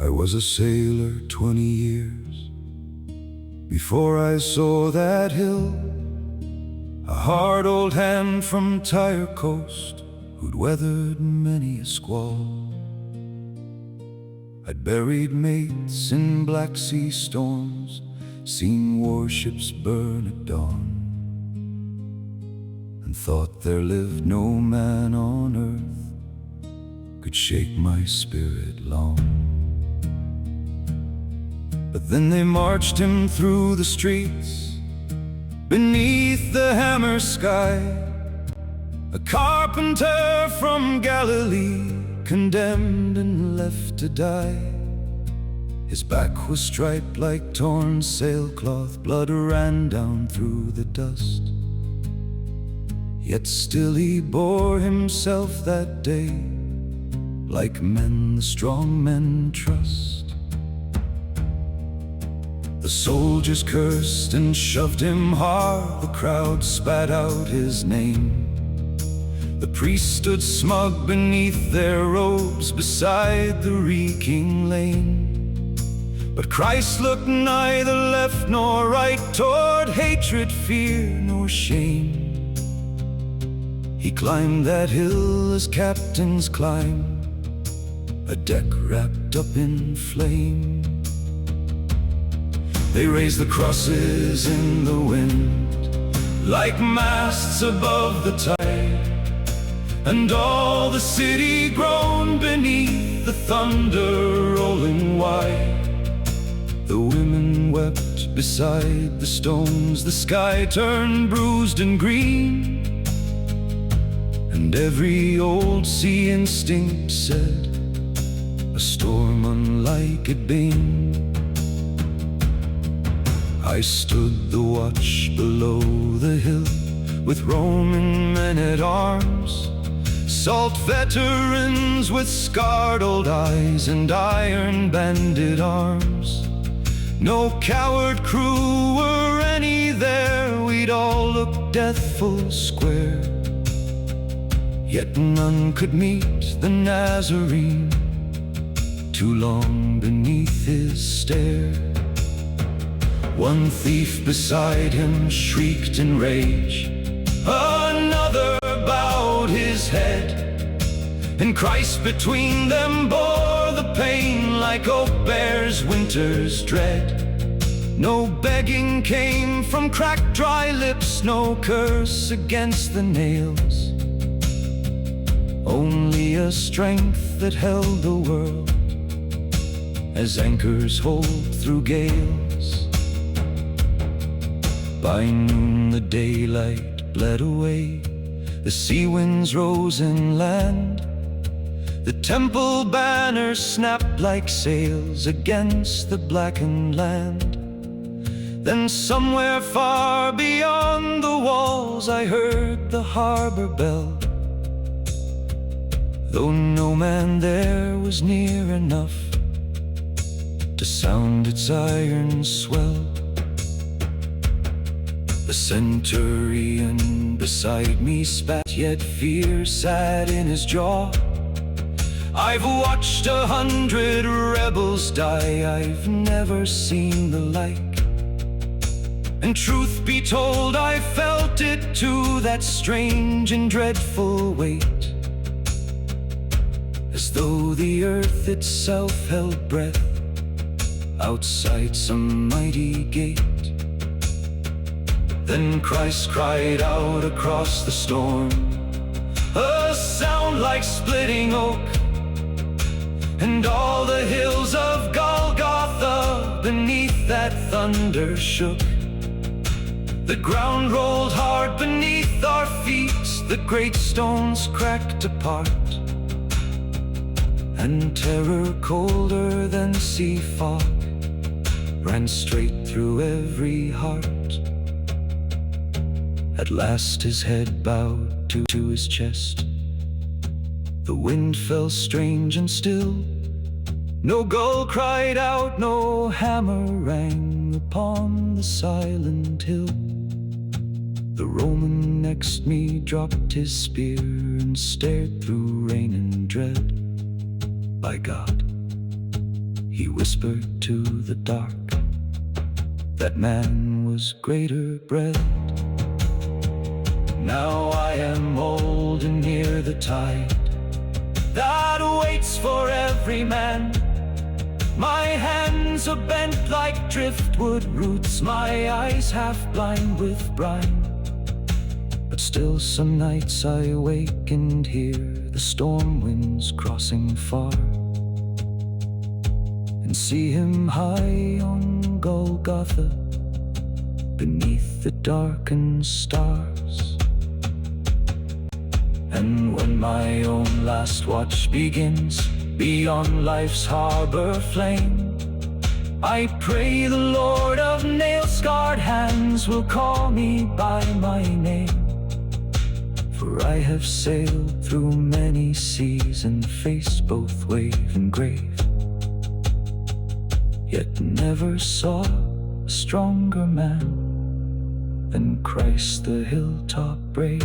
I was a sailor 20 years before I saw that hill. A hard old hand from Tyre coast who'd weathered many a squall. I'd buried mates in Black Sea storms, seen warships burn at dawn, and thought there lived no man on earth could shake my spirit long. But then they marched him through the streets beneath the hammer sky, a carpenter from Galilee, condemned and left to die. His back was striped like torn sailcloth, blood ran down through the dust. Yet still he bore himself that day like men the strong men trust. The soldiers cursed and shoved him hard, the crowd spat out his name. The priests stood smug beneath their robes beside the reeking lane. But Christ looked neither left nor right toward hatred, fear, nor shame. He climbed that hill as captains climb a deck wrapped up in flame. They raised the crosses in the wind like masts above the tide, and all the city groaned beneath the thunder rolling wide. The women wept beside the stones, the sky turned bruised and green, and every old sea instinct said, a storm unlike it been. I stood the watch below the hill with Roman men at arms, salt veterans with scarred old eyes and iron-banded arms. No coward crew were any there, we'd all look death full square. Yet none could meet the Nazarene, too long beneath his stare. One thief beside him shrieked in rage, another bowed his head, and Christ between them bore the pain like oak bears winter's dread. No begging came from cracked dry lips, no curse against the nails, only a strength that held the world as anchors hold through gales. By noon the daylight bled away, the sea winds rose inland, the temple banners snapped like sails against the blackened land. Then somewhere far beyond the walls I heard the harbor bell, though no man there was near enough to sound its iron swell. The centurion beside me spat, yet fear sat in his jaw. I've watched 100 rebels die, I've never seen the like. And truth be told, I felt it too, that strange and dreadful weight, as though the earth itself held breath outside some mighty gate. Then Christ cried out across the storm, a sound like splitting oak, and all the hills of Golgotha beneath that thunder shook. The ground rolled hard beneath our feet, the great stones cracked apart, and terror colder than sea fog ran straight through every heart. At last his head bowed to his chest, the wind fell strange and still. No gull cried out, no hammer rang upon the silent hill. The Roman next me dropped his spear and stared through rain and dread. By God, He whispered to the dark that man was greater bred. Now I am old and near the tide that waits for every man. My hands are bent like driftwood roots, my eyes half blind with brine. But still some nights I wake and hear the storm winds crossing far, and see him high on Golgotha beneath the darkened stars. And when my own last watch begins beyond life's harbor flame, I pray the Lord of nail-scarred hands will call me by my name. For I have sailed through many seas and faced both wave and grave, yet never saw a stronger man than Christ the hilltop brave.